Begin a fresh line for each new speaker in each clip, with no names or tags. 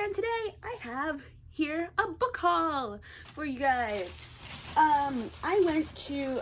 and today I have here a book haul for you guys. I went to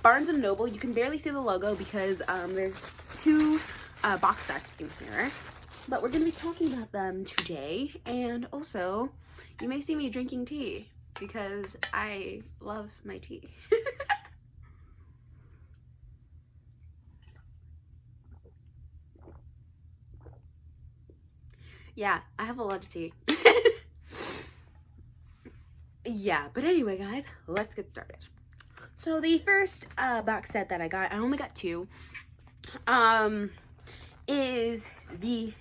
Barnes & Noble. You can barely see the logo because there's two box sets in here, but we're going to be talking about them today. And also, you may see me drinking tea because I love my tea. Yeah, I have a lot of tea. Yeah, but anyway, guys, let's get started. So the first box set that I got, I only got two, is the,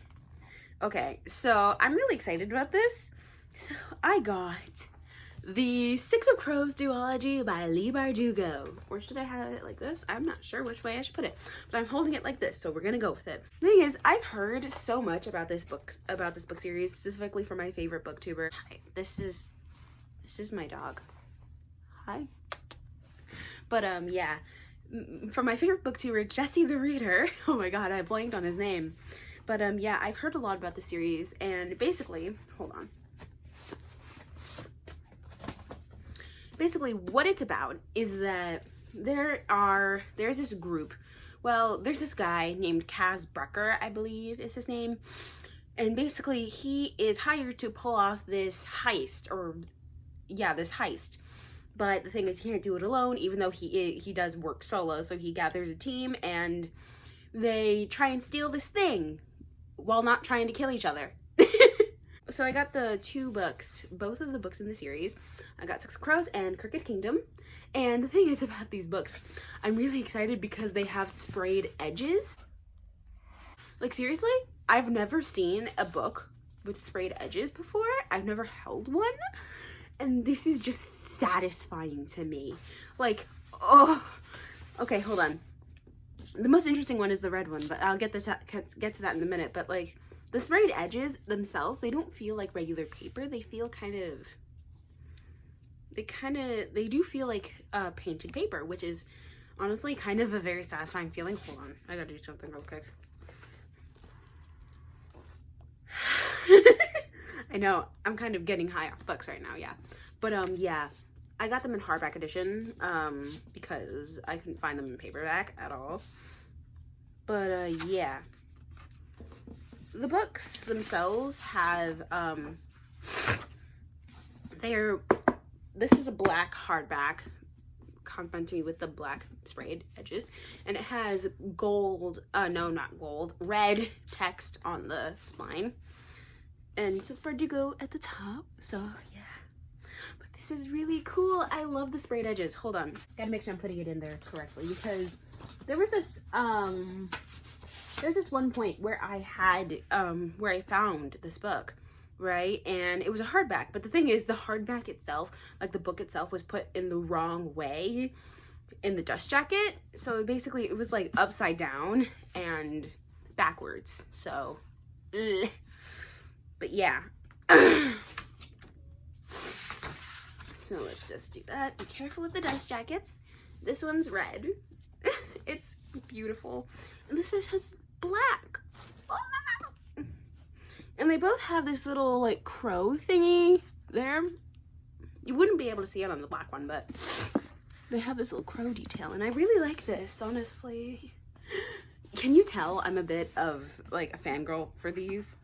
okay, so I'm really excited about this. So I got the Six of Crows duology by Leigh Bardugo. Or should I have it like this? I'm not sure which way I should put it, but I'm holding it like this, so we're gonna go with it. The thing is, I've heard so much about this book series, specifically from my favorite booktuber. This is my dog. Hi. But yeah, from my favorite booktuber, Jesse the Reader. Oh my god, I blanked on his name. But yeah, I've heard a lot about the series, and basically, hold on. Basically, what it's about is that there's this group. Well, there's this guy named Kaz Brekker, I believe is his name. And basically, he is hired to pull off this heist, this heist. But the thing is, he can't do it alone, even though he does work solo. So he gathers a team, and they try and steal this thing while not trying to kill each other. So I got the two books, both of the books in the series. I got Six of Crows and Crooked Kingdom. And the thing is about these books, I'm really excited because they have sprayed edges. Like, seriously, I've never seen a book with sprayed edges before. I've never held one. And this is just satisfying to me. Like, oh, okay, hold on. The most interesting one is the red one, but I'll get to that in a minute. But like, the sprayed edges themselves, they don't feel like regular paper. They feel they do feel like painted paper, which is honestly kind of a very satisfying feeling. Hold on, I gotta do something real quick. I know, I'm kind of getting high off books right now, yeah. But yeah, I got them in hardback edition because I couldn't find them in paperback at all. But yeah. The books themselves have, this is a black hardback, complementing with the black sprayed edges, and it has gold, no, not gold, red text on the spine, and it says Bardugo at the top, so yeah. But this is really cool. I love the sprayed edges. Hold on, gotta make sure I'm putting it in there correctly, because there was this, there's this one point where I found this book, right? And it was a hardback, but the thing is, the hardback itself, like the book itself, was put in the wrong way in the dust jacket. So basically it was like upside down and backwards. So, ugh. But yeah. So let's just do that. Be careful with the dust jackets. This one's red. It's beautiful. And this has black. Ah! And they both have this little like crow thingy there. You wouldn't be able to see it on the black one, but they have this little crow detail, and I really like this, honestly. Can you tell I'm a bit of like a fangirl for these?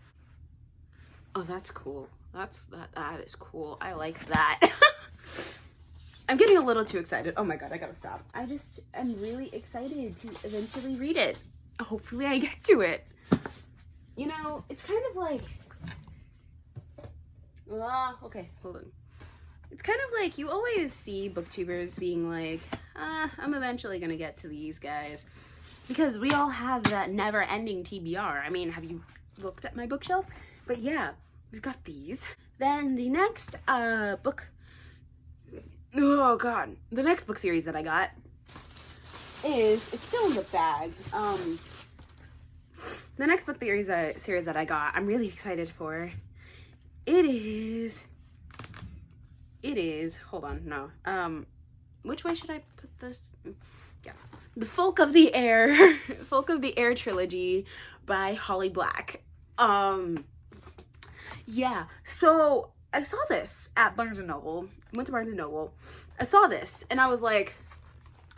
Oh, that's cool. That is cool. I like that. I'm getting a little too excited. Oh my god, I gotta stop. I just am really excited to eventually read it. Hopefully I get to it. You know, it's kind of like, okay, hold on. It's kind of like, you always see booktubers being like, I'm eventually gonna get to these guys. Because we all have that never-ending TBR. I mean, have you looked at my bookshelf? But yeah, we've got these. Then the next book, oh god, the next book series that I got is, it's still in the bag. The next book series that I got, I'm really excited for. It is, hold on, no. Which way should I put this? Yeah. The Folk of the Air, Folk of the Air trilogy by Holly Black. Yeah, so I saw this at Barnes & Noble. I went to Barnes & Noble. I saw this, and I was like,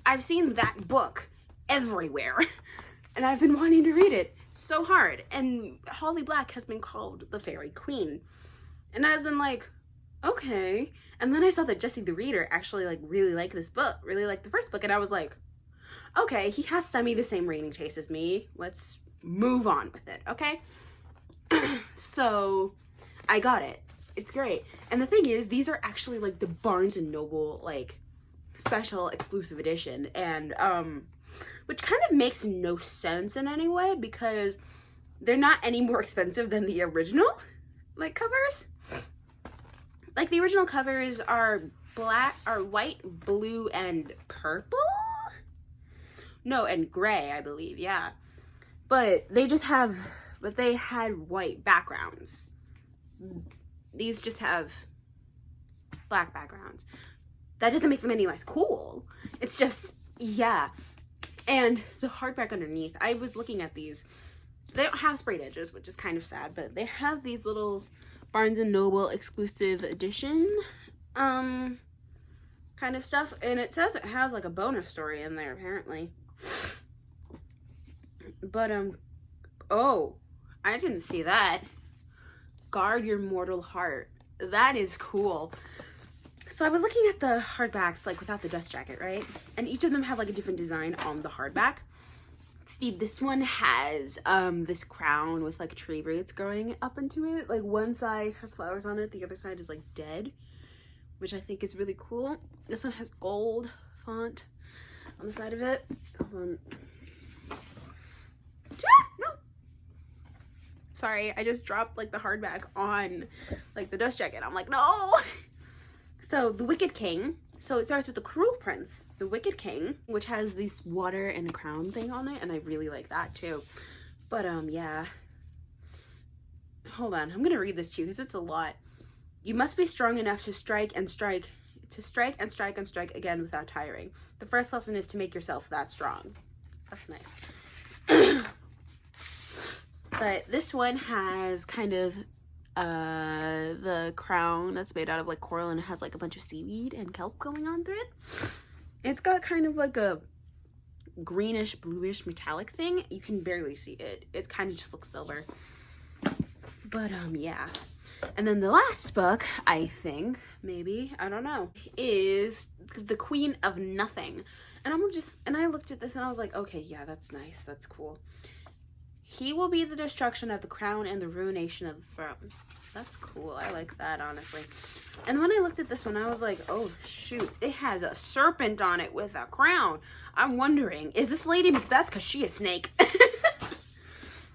I've seen that book everywhere, and I've been wanting to read it so hard. And Holly Black has been called the Fairy Queen, and I've been like, okay. And then I saw that Jesse the Reader actually like really liked this book, really liked the first book, and I was like, okay, he has semi the same rating taste as me. Let's move on with it, okay? So I got it. It's great. And the thing is, these are actually like the Barnes & Noble like special exclusive edition, and which kind of makes no sense in any way because they're not any more expensive than the original like covers. Like the original covers are white, blue, and purple. No, and gray, I believe. Yeah, but they had white backgrounds. These just have black backgrounds. That doesn't make them any less cool. It's just, yeah. And the hardback underneath, I was looking at these. They don't have sprayed edges, which is kind of sad, but they have these little Barnes & Noble exclusive edition kind of stuff. And it says it has like a bonus story in there, apparently. But, oh, I didn't see that. Guard Your Mortal Heart. That is cool. So I was looking at the hardbacks, like without the dust jacket, right? And each of them have like a different design on the hardback. See, this one has this crown with like tree roots growing up into it. Like one side has flowers on it, the other side is like dead, which I think is really cool. This one has gold font on the side of it. Hold on. No. Sorry, I just dropped like the hardback on like the dust jacket. I'm like, no. So The Wicked King. So it starts with The Cruel Prince, The Wicked King, which has this water and a crown thing on it, and I really like that too. But yeah. Hold on, I'm gonna read this to you because it's a lot. You must be strong enough to strike and strike, to strike and strike and strike again without tiring. The first lesson is to make yourself that strong. That's nice. But this one has kind of the crown that's made out of like coral, and it has like a bunch of seaweed and kelp going on through it. It's got kind of like a greenish bluish metallic thing. You can barely see it. It kind of just looks silver. But yeah. And then the last book, I think, maybe, I don't know, is The Queen of Nothing. And I looked at this and I was like, okay, yeah, that's nice. That's cool. He will be the destruction of the crown and the ruination of the throne. That's cool. I like that, honestly. And when I looked at this one, I was like, oh, shoot. It has a serpent on it with a crown. I'm wondering, is this Lady Macbeth? Because she a snake.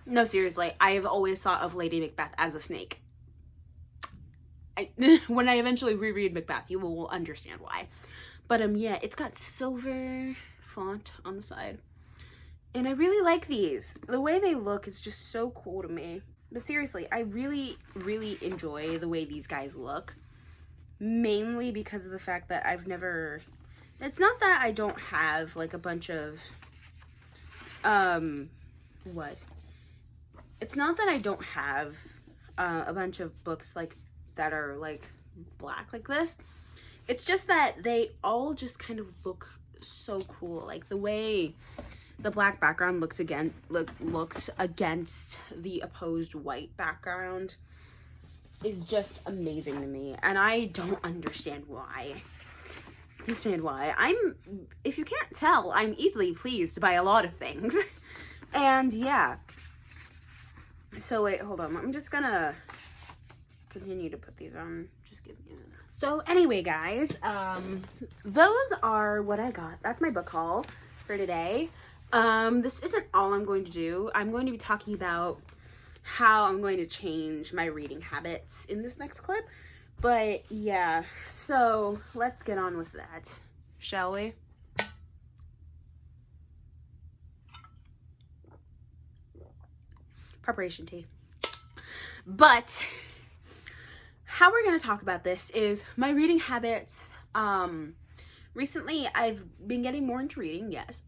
No, seriously. I have always thought of Lady Macbeth as a snake. When I eventually reread Macbeth, you will understand why. But yeah, it's got silver font on the side. And I really like these. The way they look is just so cool to me. But seriously, I really, really enjoy the way these guys look. Mainly because of the fact that I've never... It's not that I don't have, like, a bunch of... It's not that I don't have a bunch of books, like, that are, like, black like this. It's just that they all just kind of look so cool. Like, the way... the black background looks against the opposed white background is just amazing to me, and I don't understand why. If you can't tell, I'm easily pleased by a lot of things. And yeah. So wait, hold on. I'm just gonna continue to put these on. Just give me a minute. So anyway, guys, those are what I got. That's my book haul for today. This isn't all I'm going to do. I'm going to be talking about how I'm going to change my reading habits in this next clip. But yeah, so let's get on with that, shall we? Preparation tea. But how we're going to talk about this is my reading habits. Recently I've been getting more into reading. Yes,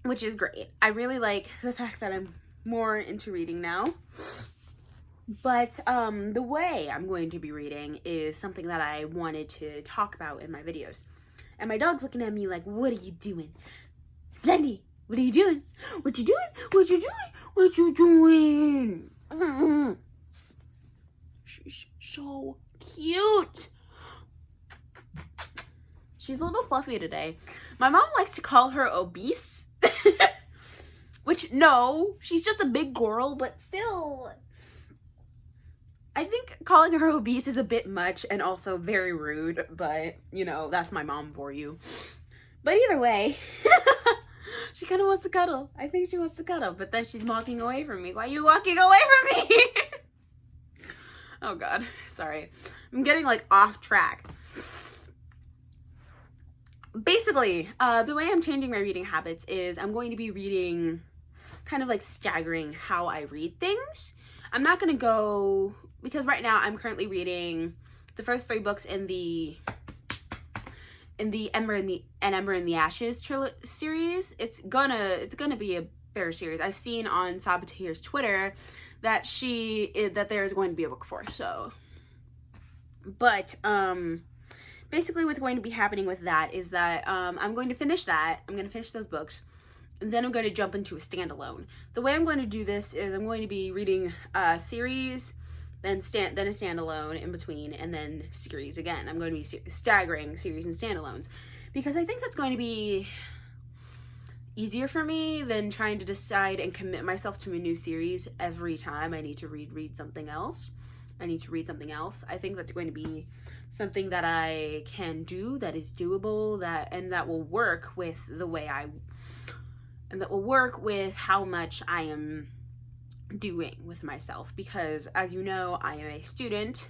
which is great. I really like the fact that I'm more into reading now. But the way I'm going to be reading is something that I wanted to talk about in my videos. And my dog's looking at me like, what are you doing? Lenny, what are you doing? What you doing? What you doing? What you doing? She's so cute. She's a little fluffy today. My mom likes to call her obese. Which, no, she's just a big girl, but still. I think calling her obese is a bit much and also very rude, but, you know, that's my mom for you. But either way, she kind of wants to cuddle. I think she wants to cuddle, but then she's walking away from me. Why are you walking away from me? Oh, God. Sorry. I'm getting, like, off track. Basically, the way I'm changing my reading habits is I'm going to be reading, kind of like staggering how I read things. I'm not going to go, because right now I'm currently reading the first 3 books in the Ember and the Ashes series. It's gonna be a better series. I've seen on Saboteur's Twitter that there's going to be a book 4. So, but basically what's going to be happening with that is that I'm going to finish that. I'm going to finish those books. And then I'm going to jump into a standalone. The way I'm going to do this is I'm going to be reading a series, then a standalone in between, and then series again. I'm going to be staggering series and standalones. Because I think that's going to be easier for me than trying to decide and commit myself to a new series every time I need to read something else. I need to read something else. I think that's going to be something that I can do, that is doable, that will work with the way and that will work with how much I am doing with myself. Because as you know, I am a student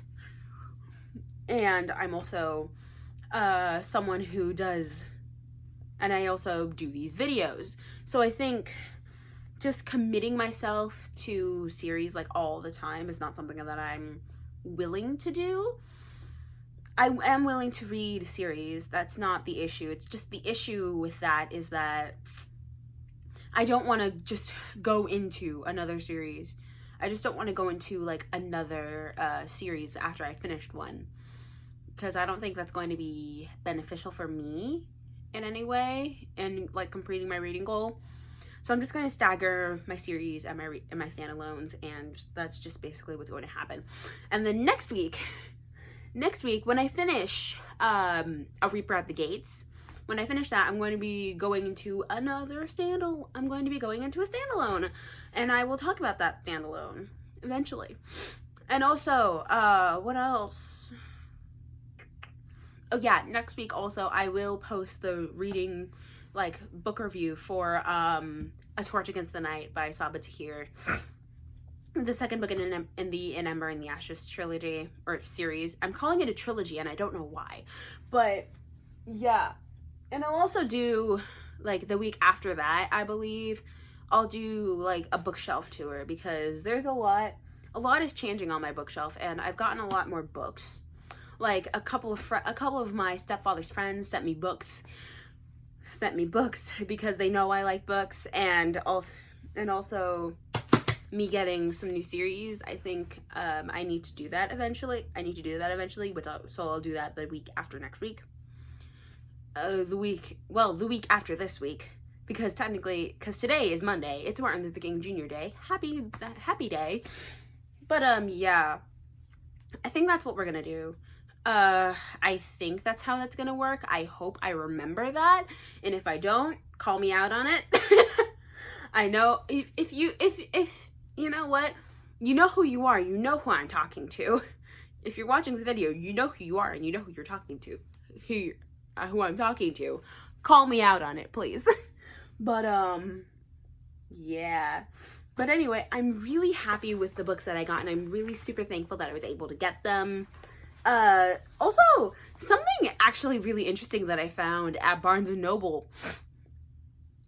and I'm also someone who does, and I also do these videos. So I think just committing myself to series like all the time is not something that I'm willing to do. I am willing to read series. That's not the issue. It's just the issue with that is that I don't want to just go into another series. I just don't want to go into like another series after I finished one, because I don't think that's going to be beneficial for me in any way and like completing my reading goal. So I'm just going to stagger my series and my standalones, and that's just basically what's going to happen. And then next week when I finish A Reaper at the Gates, when I finish that, I'm going to be going into a standalone, and I will talk about that standalone eventually. And also, what else? Oh yeah, next week also I will post the reading, like, book review for A Torch Against the Night by Saboteur. The second book in the Ember and the Ashes trilogy, or series. I'm calling it a trilogy and I don't know why. But yeah. And I'll also do, like, the week after that, I believe, I'll do, like, a bookshelf tour, because there's a lot is changing on my bookshelf, and I've gotten a lot more books. Like, a couple of my stepfather's friends sent me books because they know I like books, and also me getting some new series. I think I need to do that eventually. So I'll do that the week after next week. The week after this week, because today is Monday. It's Martin Luther King Jr. Day. Happy day. But yeah, I think that's what we're gonna do. I think that's how that's gonna work. I hope I remember that, and if I don't, call me out on it. I know if you know what, you know who you are. You know who I'm talking to. If you're watching this video, you know who you are, and you know who you're talking to. Who I'm talking to. Call me out on it, please. But yeah. But anyway, I'm really happy with the books that I got, and I'm really super thankful that I was able to get them. Also, something actually really interesting that I found at Barnes & Noble.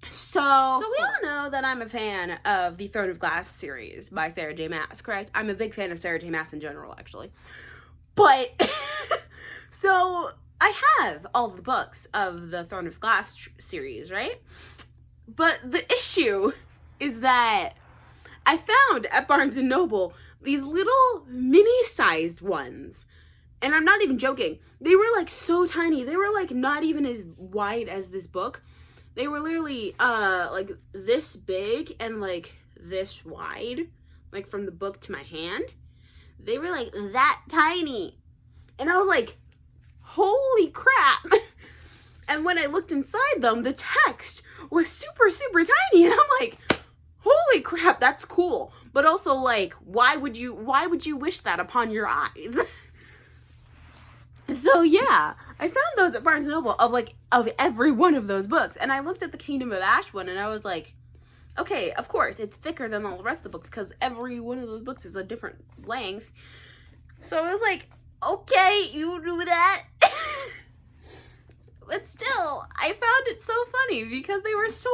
So we all know that I'm a fan of the Throne of Glass series by Sarah J. Maas, correct? I'm a big fan of Sarah J. Maas in general, actually. But, so I have all the books of the Throne of Glass series, right? But the issue is that I found at Barnes & Noble these little mini-sized ones. And I'm not even joking. They were like so tiny. They were like not even as wide as this book. They were literally like this big and like this wide, like from the book to my hand. They were like that tiny. And I was like, holy crap. And when I looked inside them, the text was super, super tiny. And I'm like, holy crap, that's cool. But also like, why would you wish that upon your eyes? So yeah, I found those at Barnes & Noble of every one of those books. And I looked at the Kingdom of Ash one and I was like, okay, of course, it's thicker than all the rest of the books because every one of those books is a different length. So I was like, okay, you do that. But still, I found it so funny because they were so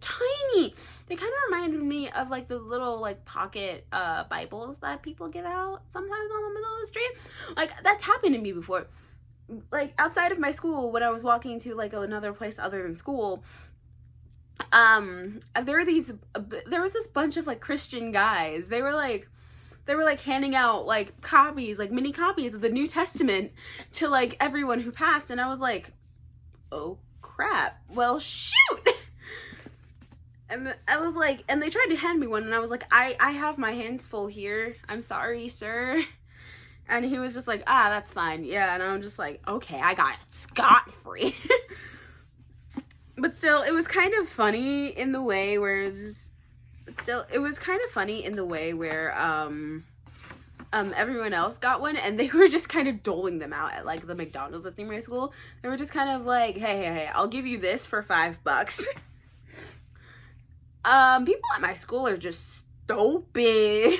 tiny. They kind of reminded me of like those little like pocket Bibles that people give out sometimes on the middle of the street. Like that's happened to me before. Like outside of my school, when I was walking to like another place other than school, there was this bunch of like Christian guys. They were like handing out like copies, like mini copies of the New Testament to like everyone who passed, and I was like, oh crap, well shoot. And I was like, and they tried to hand me one and I was like, I have my hands full here, I'm sorry sir. And he was just like, ah, that's fine, yeah. And I'm just like, okay, I got it scot-free. But still, it was kind of funny in the way where everyone else got one and they were just kind of doling them out at like the McDonald's that's near my school. They were just kind of like, hey, I'll give you this for $5. People at my school are just stupid.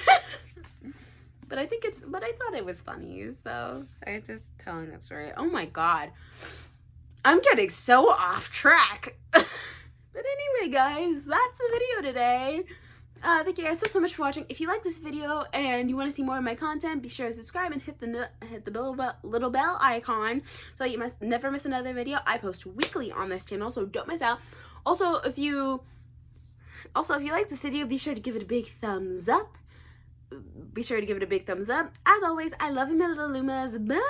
But I thought it was funny, so I'm just telling that story. Oh my god. I'm getting so off track. But anyway, guys, that's the video today. Thank you guys so much for watching. If you like this video and you want to see more of my content, be sure to subscribe and hit the little bell icon so that you must never miss another video. I post weekly on this channel, so don't miss out. Also, if you like this video, be sure to give it a big thumbs up. As always, I love you, my little Lumas. Bye!